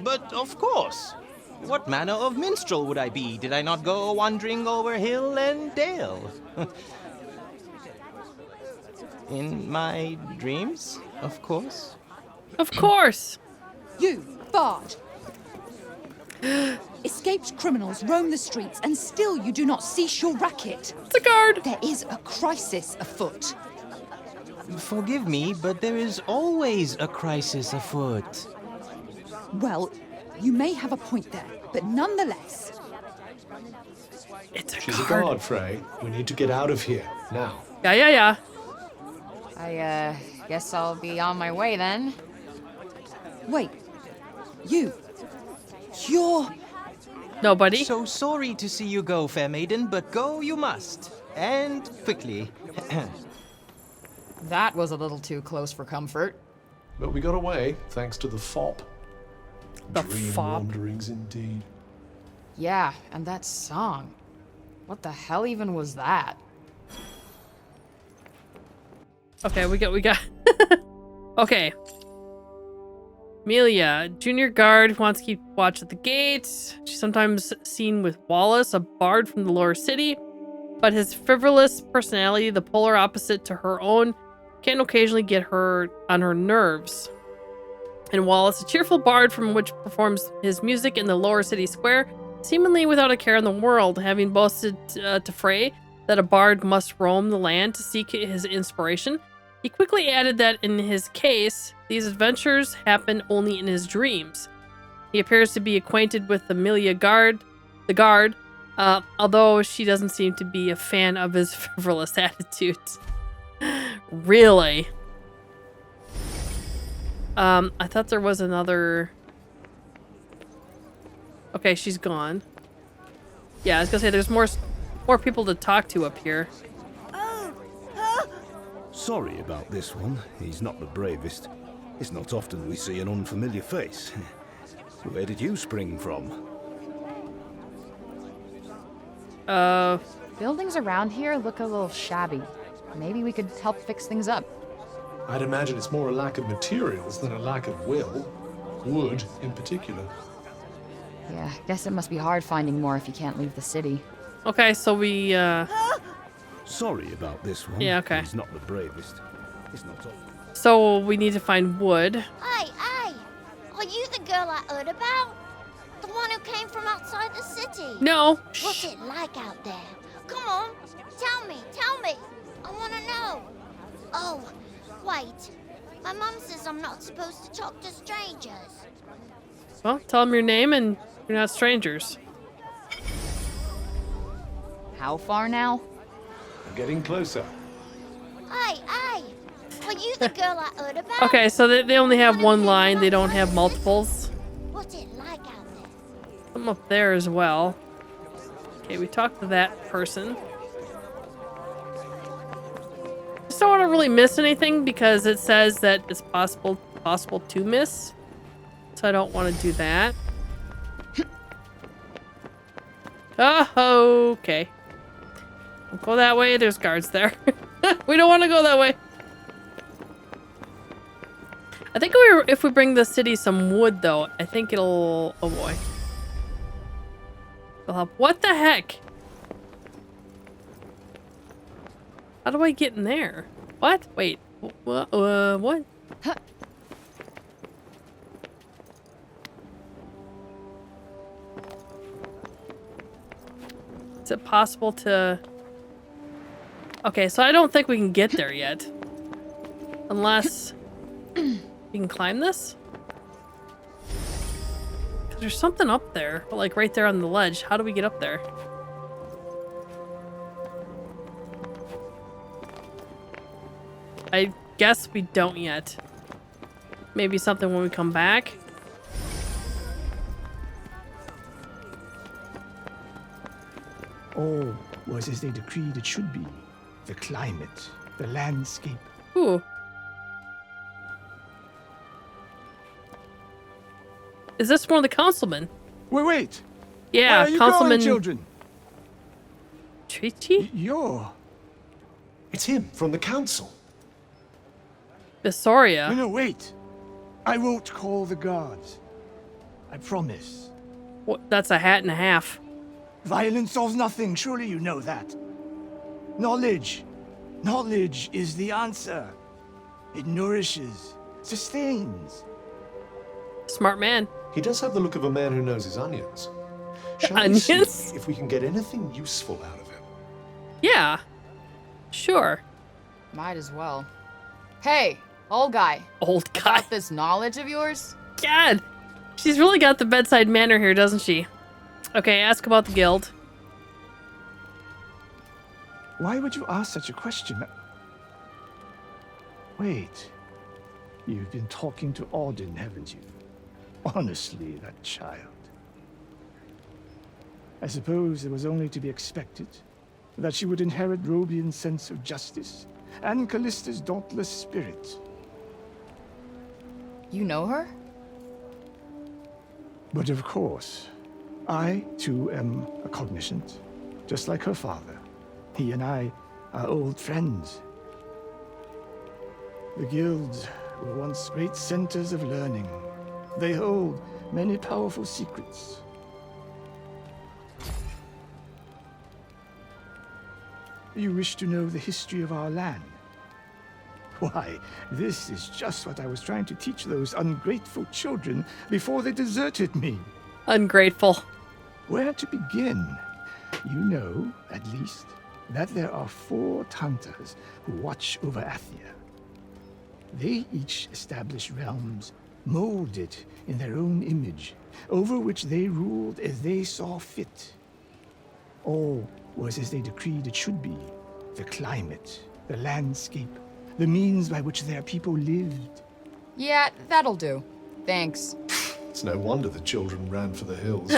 But of course. What manner of minstrel would I be did I not go wandering over hill and dale? In my dreams, of course. Of course. You, Bard! Escaped criminals roam the streets, and still you do not cease your racket. It's a guard. There is a crisis afoot. Forgive me, but there is always a crisis afoot. Well, you may have a point there, but nonetheless. It's a She's guard. a guard, Frey. We need to get out of here, now. Yeah. I, guess I'll be on my way then. Wait. You're... Nobody. So sorry to see you go, fair maiden, but go you must. And quickly. That was a little too close for comfort. But we got away, thanks to the fop. The Dream fop. wanderings, indeed. Yeah, and that song. What the hell even was that? Okay, we got. Okay. Amelia, junior guard who wants to keep watch at the gate. She's sometimes seen with Wallace, a bard from the lower city, but his frivolous personality, the polar opposite to her own, can occasionally get her on her nerves. And Wallace, a cheerful bard from which performs his music in the lower city square, seemingly without a care in the world, having boasted to Frey that a bard must roam the land to seek his inspiration. He quickly added that in his case, these adventures happen only in his dreams. He appears to be acquainted with Amelia the guard, although she doesn't seem to be a fan of his frivolous attitudes. Really? I thought there was another... Okay, she's gone. Yeah, I was gonna say there's more people to talk to up here. Sorry about this one. He's not the bravest. It's not often we see an unfamiliar face. Where did you spring from? Buildings around here look a little shabby. Maybe we could help fix things up. I'd imagine it's more a lack of materials than a lack of will. Wood, in particular. Yeah, guess it must be hard finding more if you can't leave the city. Okay, so we, Sorry about this one. Yeah, okay. He's not the bravest. It's not often. So we need to find wood. Hey, are you the girl I heard about? The one who came from outside the city? No. What's it like out there? Come on, tell me. I want to know. Oh, wait. My mum says I'm not supposed to talk to strangers. Well, tell them your name and you're not strangers. How far now? I'm getting closer. Hey, are you the girl I heard about? Okay, so they only have one line. They don't have multiples. What's it like out there? I'm up there as well. Okay, we talked to that person. Just don't want to really miss anything because it says that it's possible to miss. So I don't want to do that. Oh, okay. Don't go that way. There's guards there. We don't want to go that way. I think if we bring the city some wood, though, I think it'll... Oh, boy. It'll help. What the heck? How do I get in there? What? Wait. What? Is it possible to... Okay, so I don't think we can get there yet. Unless... You can climb this? 'Cause there's something up there. Like right there on the ledge. How do we get up there? I guess we don't yet. Maybe something when we come back. Oh, was as they decreed it should be. The climate, the landscape. Ooh. Is this one of the councilmen? Wait. Yeah, Where are you Councilman going, children? Trichi? You're... It's him, from the council. Visoria. No, wait. I won't call the guards. I promise. What, that's a hat and a half. Violence solves nothing, surely you know that. Knowledge. Knowledge is the answer. It nourishes, sustains. Smart man. He does have the look of a man who knows his onions. Shall Onions? we see if we can get anything useful out of him? Yeah. Sure. Might as well. Hey, old guy. Old guy. Got this knowledge of yours? God. She's really got the bedside manner here, doesn't she? Okay, ask about the guild. Why would you ask such a question? Wait. You've been talking to Auden, haven't you? Honestly, that child. I suppose it was only to be expected that she would inherit Robian's sense of justice and Callista's dauntless spirit. You know her? But of course, I too am a cognizant, just like her father. He and I are old friends. The guilds were once great centers of learning. They hold many powerful secrets. You wish to know the history of our land? Why, this is just what I was trying to teach those ungrateful children before they deserted me. Ungrateful. Where to begin? You know, at least, that there are 4 Tantas who watch over Athia. They each establish realms, molded in their own image, over which they ruled as they saw fit. All was as they decreed it should be. The climate, the landscape, the means by which their people lived. Yeah, that'll do. Thanks. It's no wonder the children ran for the hills.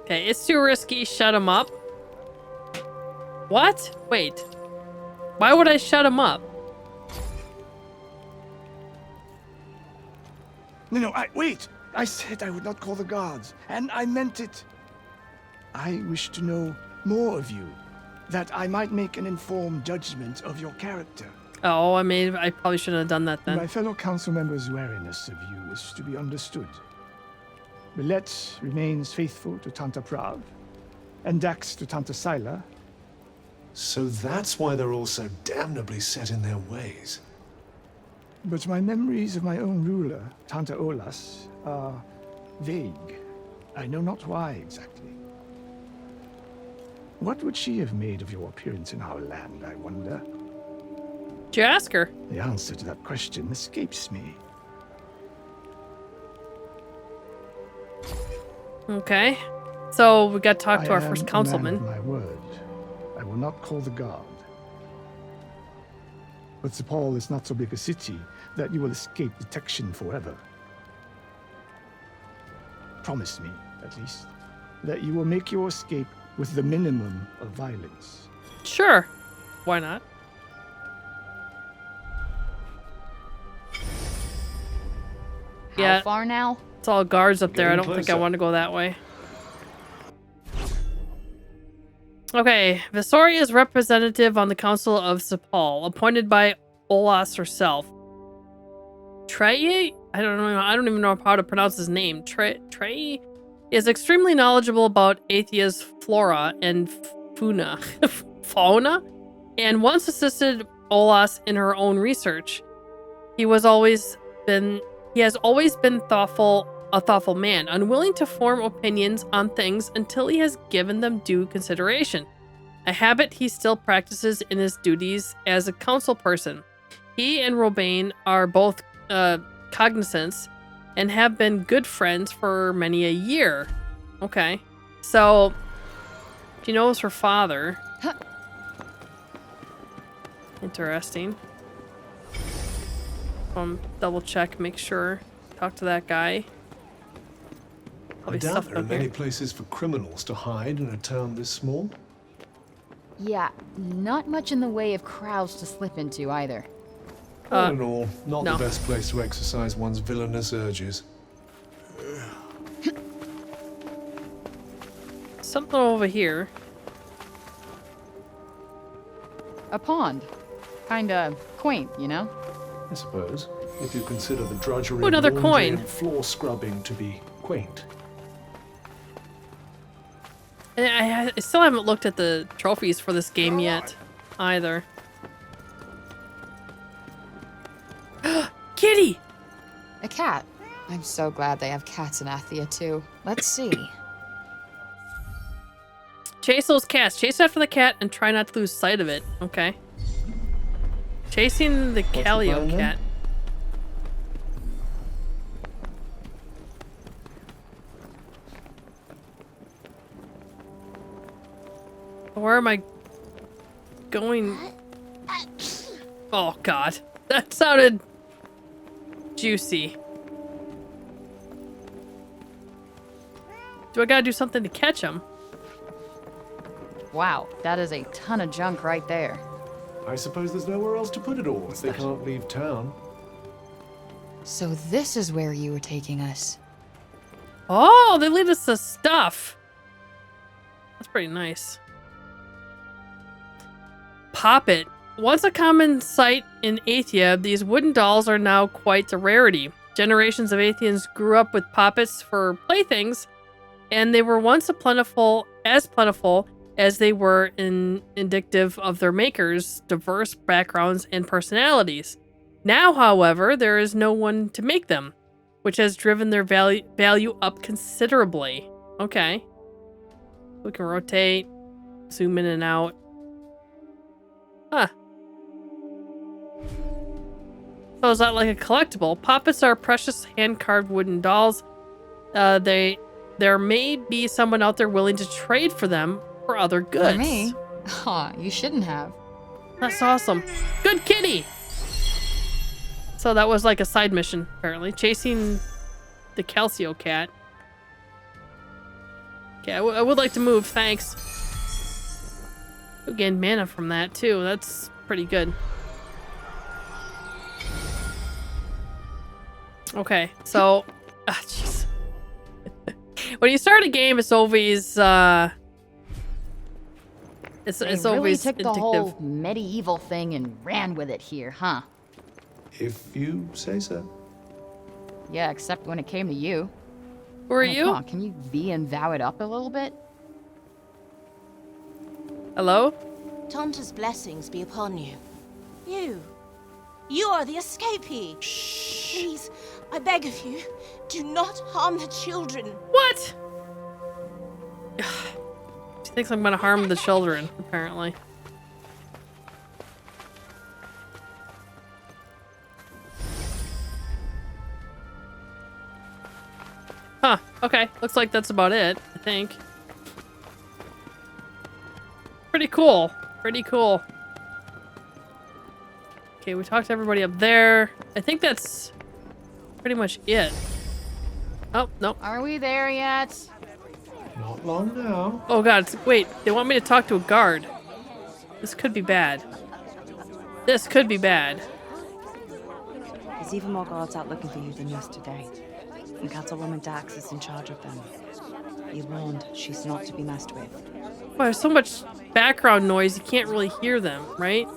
Okay, it's too risky. Shut him up. What? Wait. Why would I shut him up? No, wait! I said I would not call the guards, and I meant it. I wish to know more of you, that I might make an informed judgment of your character. Oh, I probably shouldn't have done that then. My fellow council members' wariness of you is to be understood. Millet remains faithful to Tanta Prav, and Dax to Tanta Sila. So that's why they're all so damnably set in their ways. But my memories of my own ruler, Tanta Olas, are vague. I know not why exactly. What would she have made of your appearance in our land, I wonder? Did you ask her? The answer to that question escapes me. Okay. So we got to talk to our I first am councilman. A man of my word. I will not call the guard. But Cipal is not so big a city that you will escape detection forever. Promise me, at least, that you will make your escape with the minimum of violence. Sure. Why not? How far now? It's all guards up there. I Getting don't think I closer. want to go that way. Okay, Visoria is representative on the Council of Cipal, appointed by Olas herself. Frey? I don't even know how to pronounce his name. Frey is extremely knowledgeable about Athia's flora and fauna, and once assisted Olas in her own research. He has always been a thoughtful man, unwilling to form opinions on things until he has given them due consideration. A habit he still practices in his duties as a council person. He and Robane are both cognizants and have been good friends for many a year. Okay. So, she knows her father. Interesting. Double check, make sure. Talk to that guy. I doubt there are many places for criminals to hide in a town this small. Yeah, not much in the way of crowds to slip into either. All in all, not no. the best place to exercise one's villainous urges. Something over here. A pond. Kinda quaint, you know? I suppose, if you consider the drudgery Ooh, another of laundry coin. and floor scrubbing to be quaint. And I still haven't looked at the trophies for this game yet, either. Kitty! A cat. I'm so glad they have cats in Athia, too. Let's see. Chase those cats. Chase after the cat and try not to lose sight of it. Okay. Chasing the Calio cat. Where am I going? Oh, God. That sounded juicy. Do I gotta do something to catch him? Wow, that is a ton of junk right there. I suppose there's nowhere else to put it all if they can't leave town. So this is where you were taking us. Oh, they lead us to stuff. That's pretty nice. Poppet. Once a common sight in Athia, these wooden dolls are now quite a rarity. Generations of Athians grew up with poppets for playthings, and they were once plentiful as they were indicative of their makers' diverse backgrounds and personalities. Now, however, there is no one to make them, which has driven their value up considerably. Okay. We can rotate, zoom in and out. Huh. So is that like a collectible? Poppets are precious hand-carved wooden dolls. There may be someone out there willing to trade for them for other goods. For me? Aw, you shouldn't have. That's awesome. Good kitty! So that was like a side mission, apparently. Chasing the Calcio cat. Okay, I would like to move, thanks. We gained mana from that, too. That's pretty good. Okay, so... Ah, jeez. When you start a game, it's always... It's really always took the addictive. whole medieval thing and ran with it here, huh? If you say so. Yeah, except when it came to you. Who are Come you? on, can you V and vow it up a little bit? Hello? Tanta's blessings be upon you. You are the escapee. Please, I beg of you, do not harm the children. What? She thinks I'm gonna harm the children, apparently. Huh, okay. Looks like that's about it, I think. Pretty cool. Pretty cool. Okay, we talked to everybody up there. I think that's pretty much it. Oh, no. Are we there yet? Not long now. Oh god, wait, they want me to talk to a guard. This could be bad. This could be bad. There's even more guards out looking for you than yesterday. And Councilwoman Dax is in charge of them. Be warned, she's not to be messed with. Wow, there's so much background noise, you can't really hear them, right?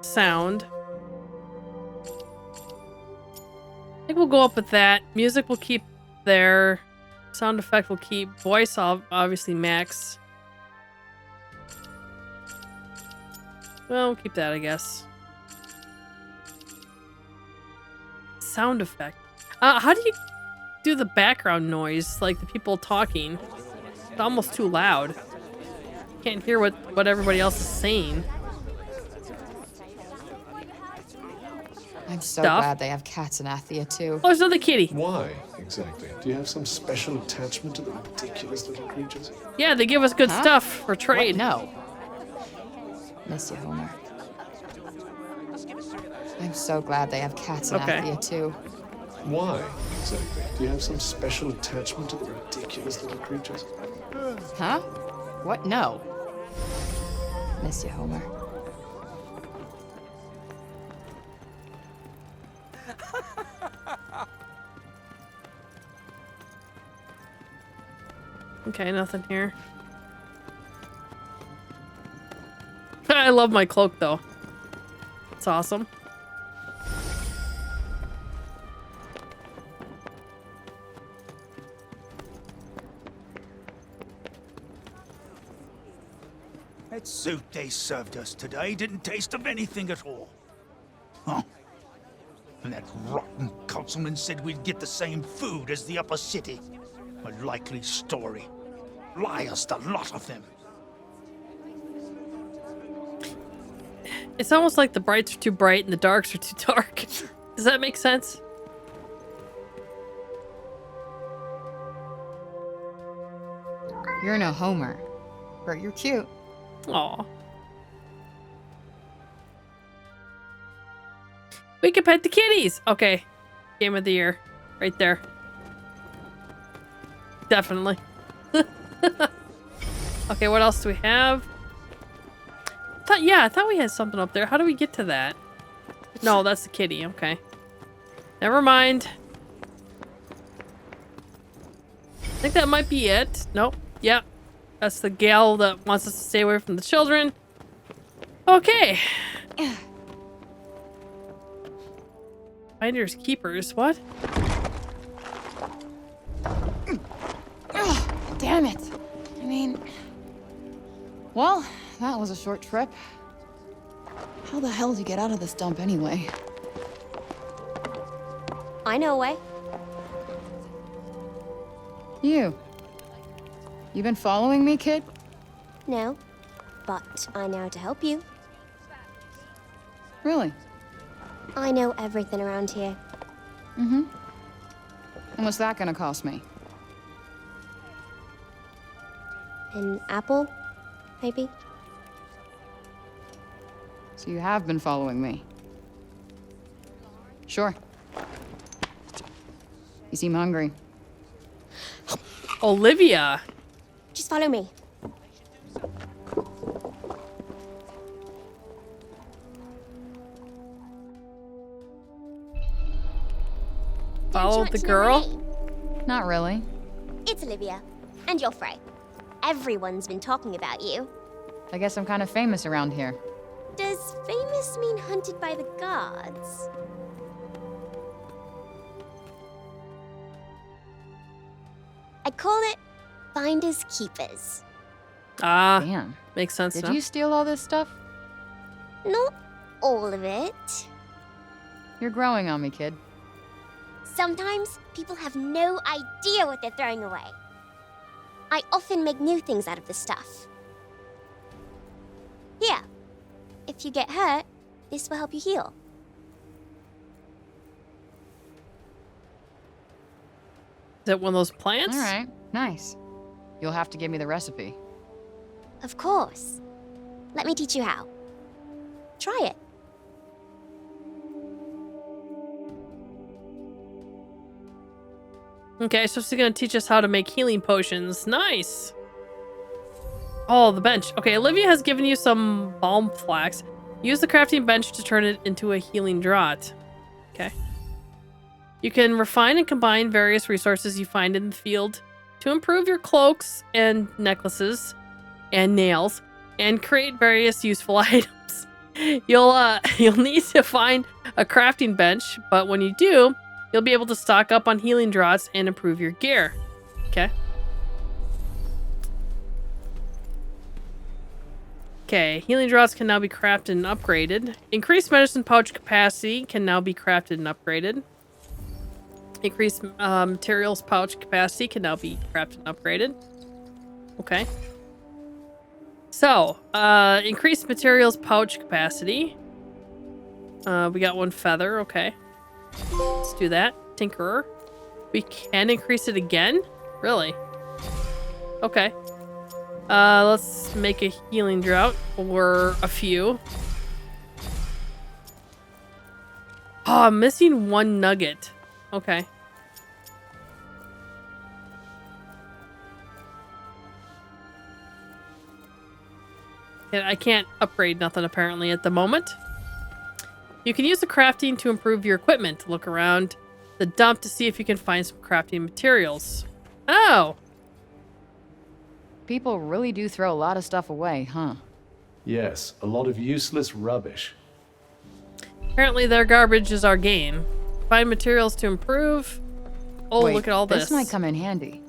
Sound. I think we'll go up with that. Music will keep there. Sound effect will keep. Voice, obviously, max. Well, we'll keep that, I guess. Sound effect. How do you do the background noise? Like the people talking. It's almost too loud. Can't hear what everybody else is saying. I'm so glad they have cats in Athia, too. Oh, there's another kitty. Why, exactly? Do you have some special attachment to the ridiculous little creatures? Yeah, they give us good stuff for trade. What? No. Miss you, Homer. I'm so glad they have cats in Athia, too. Why, exactly? Do you have some special attachment to the ridiculous little creatures? Huh? What? No. Miss you, Homer. Okay, nothing here. I love my cloak, though. It's awesome. That soup they served us today didn't taste of anything at all. Huh. And that rotten councilman said we'd get the same food as the upper city. A likely story. Liars, the lot of them. It's almost like the brights are too bright and the darks are too dark. Does that make sense? You're no Homer, but you're cute. Aw. We can pet the kitties! Okay. Game of the year. Right there. Definitely. Okay, what else do we have? I thought we had something up there. How do we get to that? No, that's the kitty. Okay. Never mind. I think that might be it. Nope. Yep. That's the gal that wants us to stay away from the children. Okay. Finders keepers. What? Damn it. I mean... Well, that was a short trip. How the hell did you get out of this dump anyway? I know a way. You been following me, kid? No, but I know how to help you. Really? I know everything around here. Mm-hmm. And what's that gonna cost me? An apple, maybe? So you have been following me? Sure. You seem hungry. Olevia. Just follow me. Follow the girl? Not really. It's Olevia. And you're Frey. Everyone's been talking about you. I guess I'm kind of famous around here. Does famous mean hunted by the gods? I call it finders keepers. Ah, damn. Makes sense Did now. you steal all this stuff? Not all of it. You're growing on me, kid. Sometimes people have no idea what they're throwing away. I often make new things out of the stuff. Here, if you get hurt, this will help you heal. Is that one of those plants? All right, nice. You'll have to give me the recipe. Of course. Let me teach you how. Try it. Okay, so she's gonna teach us how to make healing potions. Nice. Oh, the bench. Okay, Olevia has given you some balm flax. Use the crafting bench to turn it into a healing draught. Okay. You can refine and combine various resources you find in the field to improve your cloaks and necklaces and nails and create various useful items. You'll need to find a crafting bench, but when you do, you'll be able to stock up on healing draughts and improve your gear. Okay. Okay, healing draughts can now be crafted and upgraded. Increased medicine pouch capacity can now be crafted and upgraded. Increased materials pouch capacity can now be crafted and upgraded. Okay. So, increased materials pouch capacity. We got one feather, okay. Let's do that. Tinkerer. We can increase it again? Really? Okay. Let's make a healing drought or a few. Oh, I'm missing one nugget. Okay. Yeah, I can't upgrade nothing apparently at the moment. You can use the crafting to improve your equipment. Look around the dump to see if you can find some crafting materials. Oh! People really do throw a lot of stuff away, huh? Yes, a lot of useless rubbish. Apparently their garbage is our gain. Find materials to improve. Oh, Wait, look at all this. This might come in handy.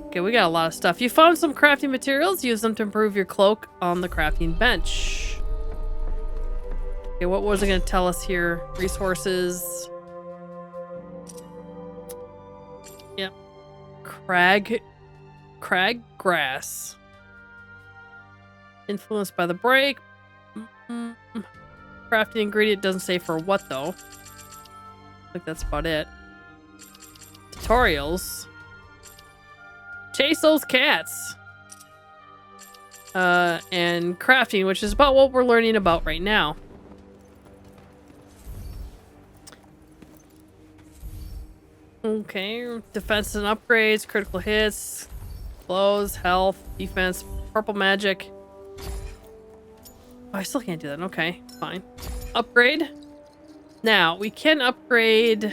Okay, we got a lot of stuff. You found some crafting materials. Use them to improve your cloak on the crafting bench. Okay, what was it going to tell us here? Resources. Yep. Crag grass. Influenced by the break. Crafting ingredient doesn't say for what though. I think that's about it. Tutorials. Chase those cats. And crafting, which is about what we're learning about right now. Okay, defense and upgrades, critical hits, blows, health, defense, purple magic. Oh, I still can't do that. Okay, fine. Upgrade. Now, we can upgrade...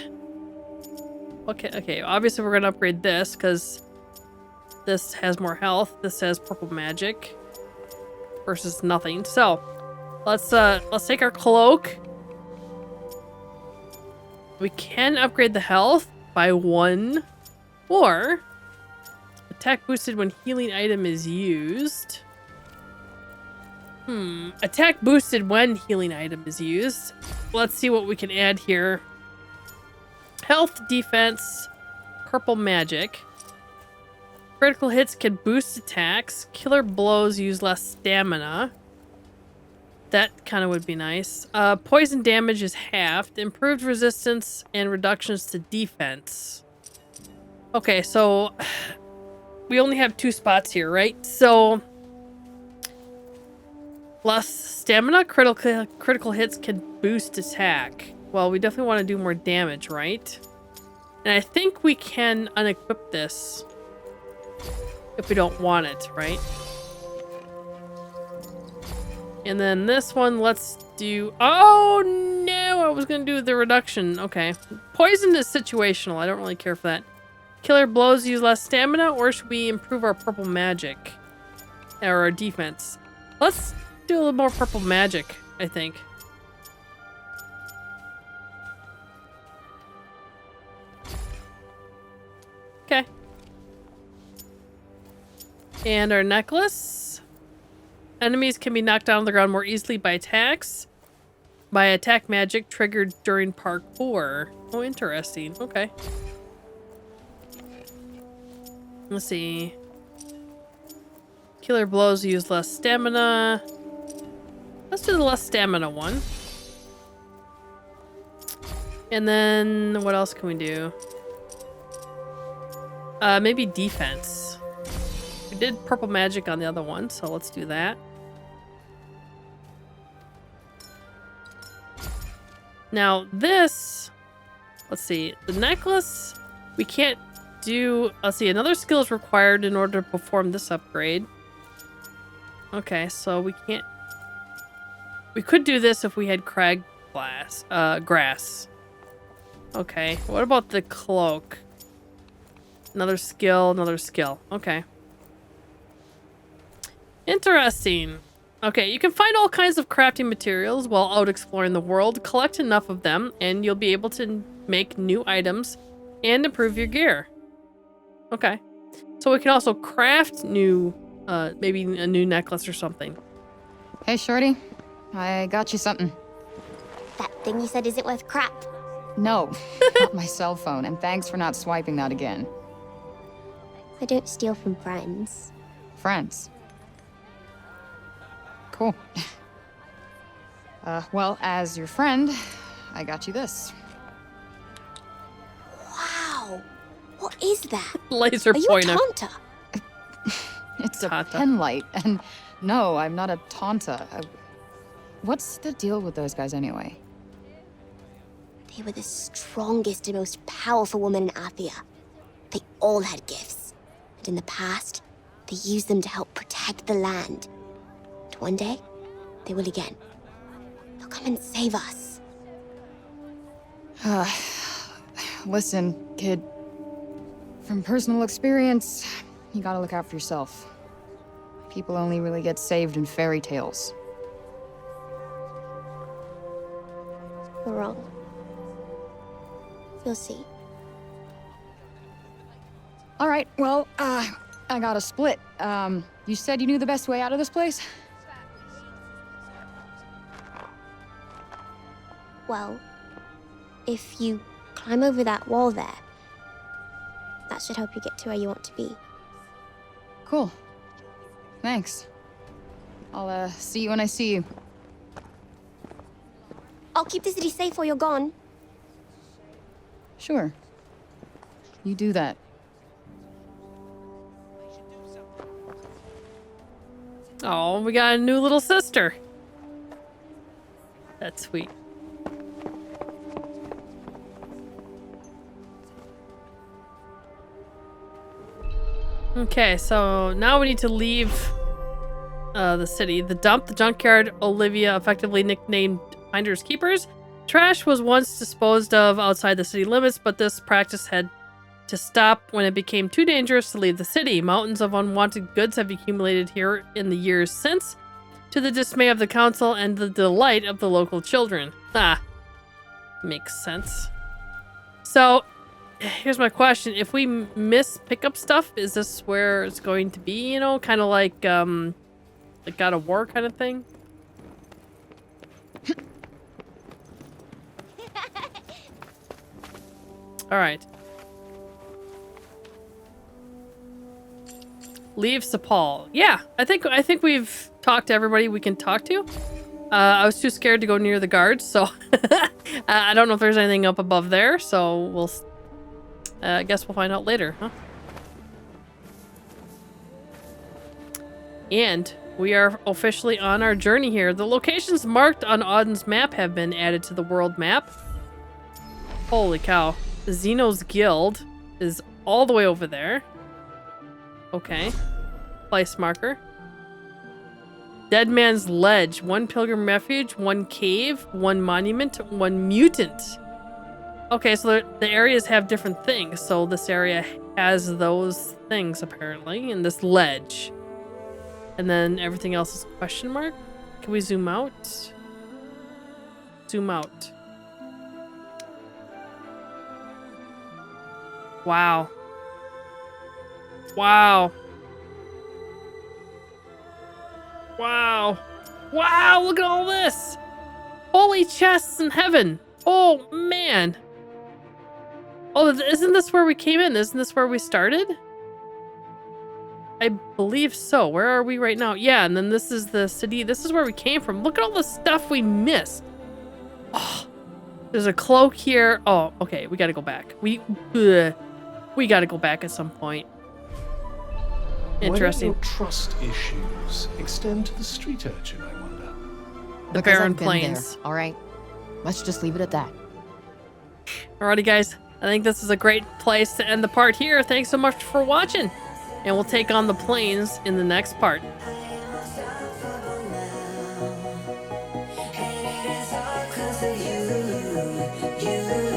Okay, obviously we're going to upgrade this, because this has more health. This has purple magic versus nothing. So, let's take our cloak. We can upgrade the health by 1, or attack boosted when healing item is used. Attack boosted when healing item is used. Let's see what we can add here. Health, defense, purple magic. Critical hits can boost attacks. Killer blows use less stamina. That kind of would be nice. Poison damage is halved. Improved resistance and reductions to defense. Okay, so we only have 2 spots here, right? So less stamina, critical hits can boost attack. Well, we definitely want to do more damage, right? And I think we can unequip this if we don't want it, right? And then this one, let's do... Oh, no! I was going to do the reduction. Okay. Poison is situational. I don't really care for that. Killer blows use less stamina, or should we improve our purple magic? Or our defense? Let's do a little more purple magic, I think. Okay. And our necklace. Enemies can be knocked down on the ground more easily by attacks. By attack magic triggered during parkour. Oh, interesting. Okay. Let's see. Killer blows use less stamina. Let's do the less stamina one. And then what else can we do? Maybe defense. We did purple magic on the other one, so let's do that. Now this, let's see, the necklace, we can't do, let's see, another skill is required in order to perform this upgrade. Okay, so we can't, we could do this if we had grass. Okay, what about the cloak? Another skill, okay. Interesting. Okay, you can find all kinds of crafting materials while out exploring the world. Collect enough of them, and you'll be able to make new items and improve your gear. Okay. So we can also craft new, maybe a new necklace or something. Hey, Shorty. I got you something. That thing you said, is it worth crap? No, not my cell phone, and thanks for not swiping that again. I don't steal from friends. Friends? Cool. Well, as your friend, I got you this. Wow! What is that? Laser pointer. pointer. Are you a Tanta? It's a pen light, and no, I'm not a Tanta. What's the deal with those guys anyway? They were the strongest and most powerful women in Athia. They all had gifts. And in the past, they used them to help protect the land. And one day, they will again. They'll come and save us. Listen, kid. From personal experience, you gotta look out for yourself. People only really get saved in fairy tales. You're wrong. You'll see. All right, well, I got a split. You said you knew the best way out of this place? Well, if you climb over that wall there, that should help you get to where you want to be. Cool. Thanks. I'll, see you when I see you. I'll keep the city safe while you're gone. Sure. You do that. Oh, we got a new little sister. That's sweet. Okay, so now we need to leave the city. The dump, the junkyard, Olevia effectively nicknamed Finders Keepers. Trash was once disposed of outside the city limits, but this practice had to stop when it became too dangerous to leave the city. Mountains of unwanted goods have accumulated here in the years since, to the dismay of the council and the delight of the local children. Makes sense. So, here's my question. If we miss pickup stuff, is this where it's going to be, you know? Kind of like God of War kind of thing? Alright. Leave Cipal. Yeah, I think we've talked to everybody we can talk to. I was too scared to go near the guards, so I don't know if there's anything up above there, so we'll... I guess we'll find out later, huh? And we are officially on our journey here. The locations marked on Auden's map have been added to the world map. Holy cow. Zeno's Guild is all the way over there. Okay. Place marker. Dead Man's Ledge. 1 pilgrim refuge, 1 cave, 1 monument, 1 mutant. Okay, so the areas have different things. So this area has those things, apparently, in this ledge. And then everything else is question mark. Can we zoom out? Zoom out. Wow. Wow. Wow. Wow, look at all this. Holy chests in heaven. Oh, man. Oh, isn't this where we came in? Isn't this where we started? I believe so. Where are we right now? Yeah, and then this is the city. This is where we came from. Look at all the stuff we missed. Oh, there's a cloak here. Oh, okay. We got to go back. We got to go back at some point. Interesting. Why don't your trust issues extend to the street urchin, I wonder? The barren plains. All right. Let's just leave it at that. Alrighty, guys. I think this is a great place to end the part here. Thanks so much for watching. And we'll take on the plains in the next part. You